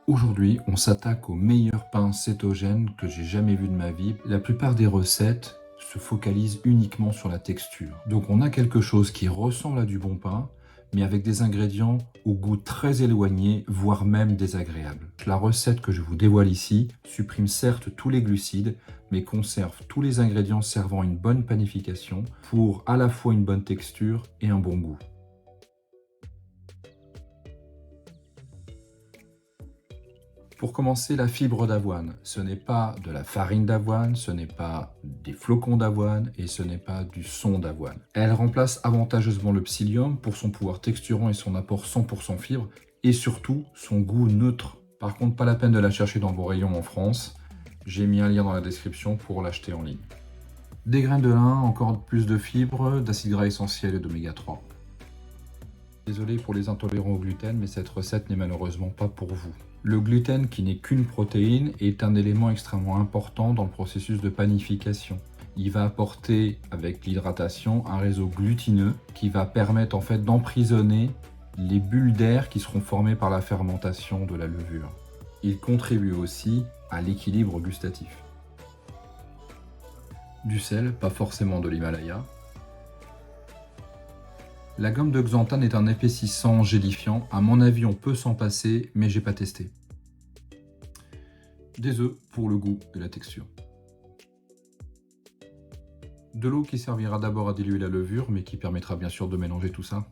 Aujourd'hui, on s'attaque au meilleur pain cétogène que j'ai jamais vu de ma vie. La plupart des recettes se focalisent uniquement sur la texture. Donc on a quelque chose qui ressemble à du bon pain, mais avec des ingrédients au goût très éloigné, voire même désagréables. La recette que je vous dévoile ici supprime certes tous les glucides, mais conserve tous les ingrédients servant une bonne panification pour à la fois une bonne texture et un bon goût. Pour commencer, la fibre d'avoine, ce n'est pas de la farine d'avoine, ce n'est pas des flocons d'avoine et ce n'est pas du son d'avoine. Elle remplace avantageusement le psyllium pour son pouvoir texturant et son apport 100% fibre et surtout son goût neutre. Par contre, pas la peine de la chercher dans vos rayons en France. J'ai mis un lien dans la description pour l'acheter en ligne. Des graines de lin, encore plus de fibres, d'acides gras essentiels et d'oméga 3. Désolé pour les intolérants au gluten, mais cette recette n'est malheureusement pas pour vous. Le gluten, qui n'est qu'une protéine, est un élément extrêmement important dans le processus de panification. Il va apporter, avec l'hydratation, un réseau glutineux qui va permettre en fait d'emprisonner les bulles d'air qui seront formées par la fermentation de la levure. Il contribue aussi à l'équilibre gustatif. Du sel, pas forcément de l'Himalaya. La gomme de xanthane est un épaississant gélifiant. À mon avis, on peut s'en passer, mais j'ai pas testé. Des œufs pour le goût et la texture. De l'eau qui servira d'abord à diluer la levure, mais qui permettra bien sûr de mélanger tout ça.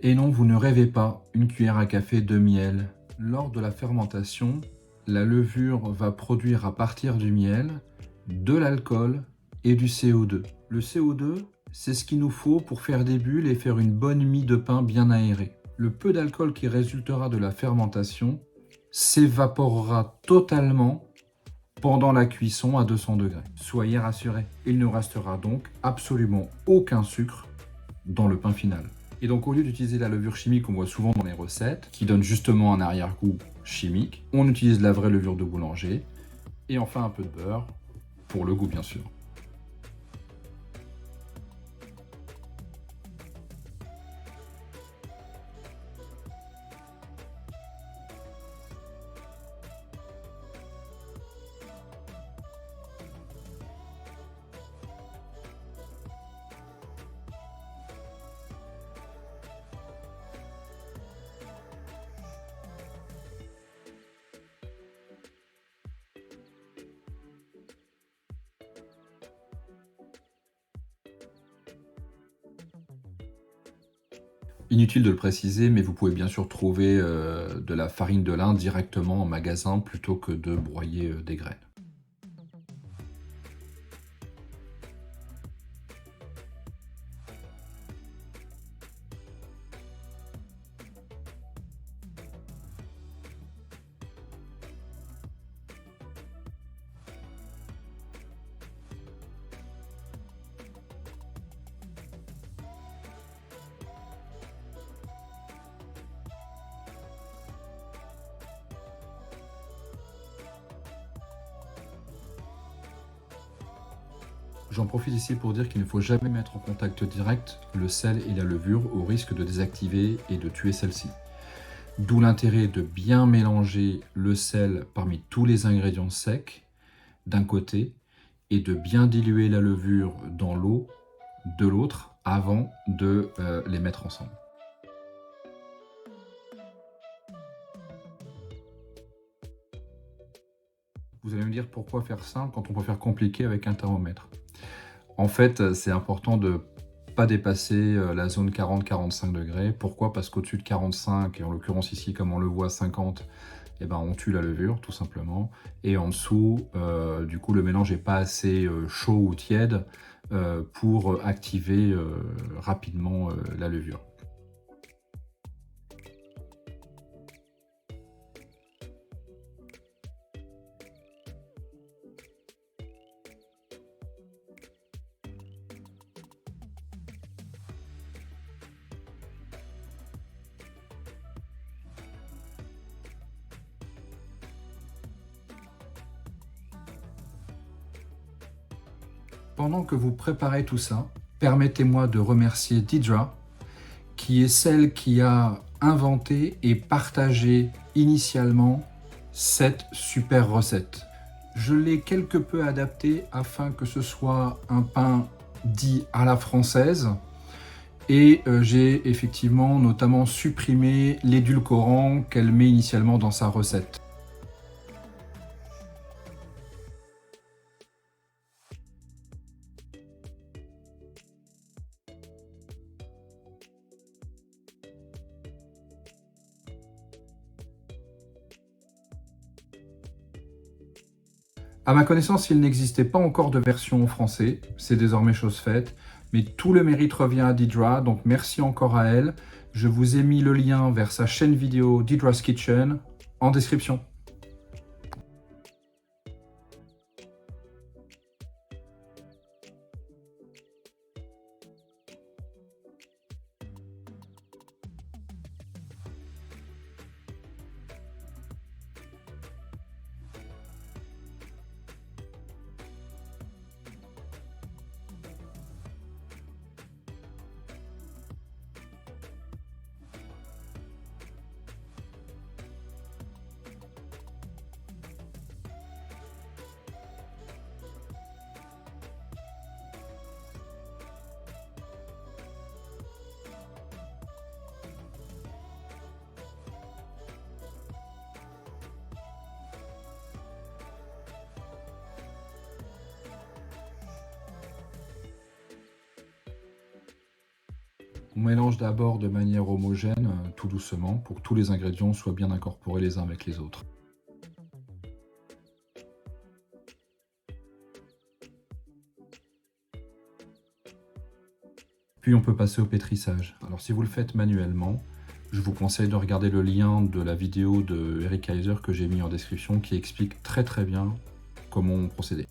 Et non, vous ne rêvez pas, une cuillère à café de miel. Lors de la fermentation, la levure va produire à partir du miel de l'alcool et du CO2. Le CO2, c'est ce qu'il nous faut pour faire des bulles et faire une bonne mie de pain bien aérée. Le peu d'alcool qui résultera de la fermentation s'évaporera totalement pendant la cuisson à 200 degrés. Soyez rassurés, il ne restera donc absolument aucun sucre dans le pain final. Et donc au lieu d'utiliser la levure chimique qu'on voit souvent dans les recettes, qui donne justement un arrière-goût chimique, on utilise la vraie levure de boulanger, et enfin un peu de beurre, pour le goût bien sûr. Inutile de le préciser, mais vous pouvez bien sûr trouver de la farine de lin directement en magasin plutôt que de broyer des graines. J'en profite ici pour dire qu'il ne faut jamais mettre en contact direct le sel et la levure au risque de désactiver et de tuer celle-ci. D'où l'intérêt de bien mélanger le sel parmi tous les ingrédients secs d'un côté et de bien diluer la levure dans l'eau de l'autre avant de les mettre ensemble. Vous allez me dire pourquoi faire simple quand on peut faire compliqué avec un thermomètre. En fait, c'est important de ne pas dépasser la zone 40-45 degrés. Pourquoi? Parce qu'au-dessus de 45, et en l'occurrence ici comme on le voit 50, eh ben, on tue la levure tout simplement. Et en dessous, du coup le mélange n'est pas assez chaud ou tiède pour activer rapidement la levure. Pendant que vous préparez tout ça, permettez-moi de remercier Deidra, qui est celle qui a inventé et partagé initialement cette super recette. Je l'ai quelque peu adapté afin que ce soit un pain dit à la française et j'ai effectivement notamment supprimé l'édulcorant qu'elle met initialement dans sa recette. À ma connaissance, il n'existait pas encore de version en français, c'est désormais chose faite, mais tout le mérite revient à Deidra, donc merci encore à elle. Je vous ai mis le lien vers sa chaîne vidéo Deidra's Kitchen en description. On mélange d'abord de manière homogène, tout doucement, pour que tous les ingrédients soient bien incorporés les uns avec les autres. Puis on peut passer au pétrissage. Alors si vous le faites manuellement, je vous conseille de regarder le lien de la vidéo de Eric Kaiser que j'ai mis en description qui explique très bien comment procéder.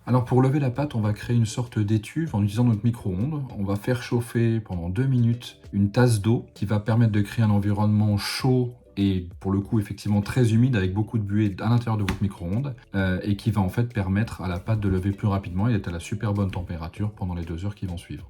Alors pour lever la pâte, on va créer une sorte d'étuve en utilisant notre micro-ondes. On va faire chauffer pendant 2 minutes une tasse d'eau qui va permettre de créer un environnement chaud et pour le coup effectivement très humide avec beaucoup de buée à l'intérieur de votre micro-ondes et qui va en fait permettre à la pâte de lever plus rapidement et d'être à la super bonne température pendant les 2 heures qui vont suivre.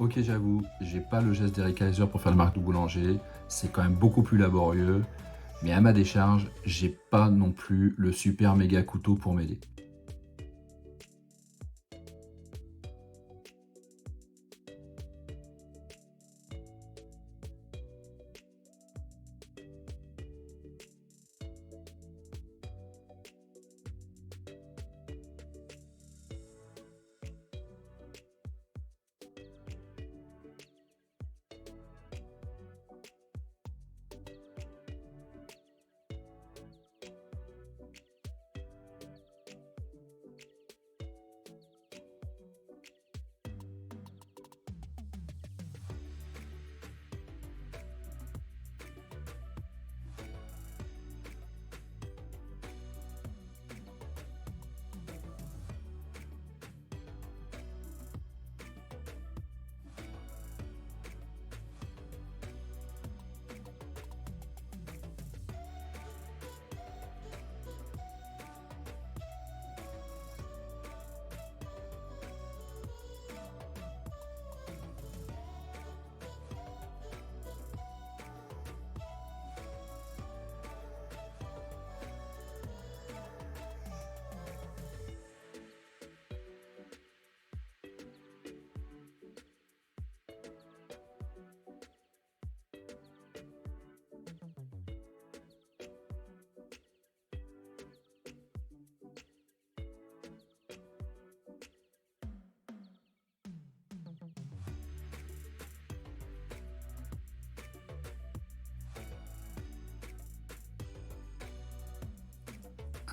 Ok, j'avoue, j'ai pas le geste d'Eric Kaiser pour faire le marque du boulanger, c'est quand même beaucoup plus laborieux, mais à ma décharge, j'ai pas non plus le super méga couteau pour m'aider.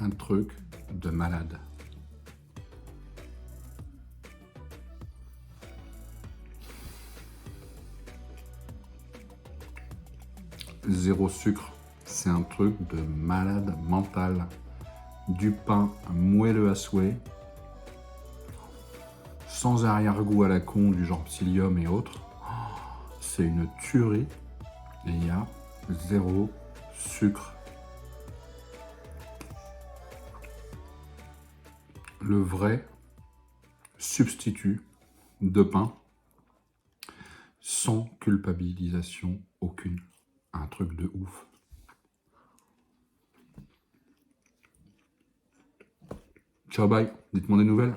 Un truc de malade. Zéro sucre, c'est un truc de malade mental. Du pain moelleux à souhait, sans arrière-goût à la con du genre psyllium et autres. C'est une tuerie et il y a zéro sucre. Le vrai substitut de pain sans culpabilisation aucune. Un truc de ouf. Ciao, bye. Dites-moi des nouvelles.